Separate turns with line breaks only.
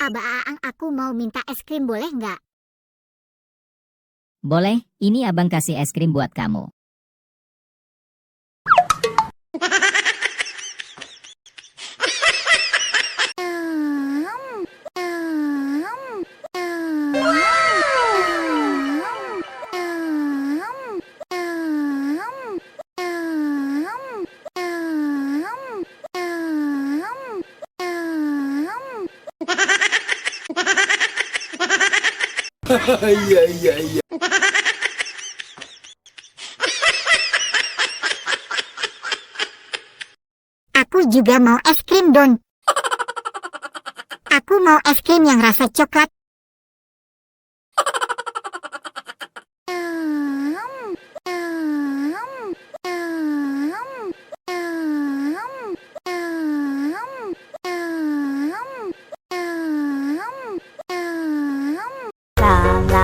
Abang, aku mau minta es krim boleh nggak?
Boleh, ini abang kasih es krim buat kamu.
Iya, iya, iya.
Aku juga mau es krim, Don. Aku mau es krim yang rasa coklat. La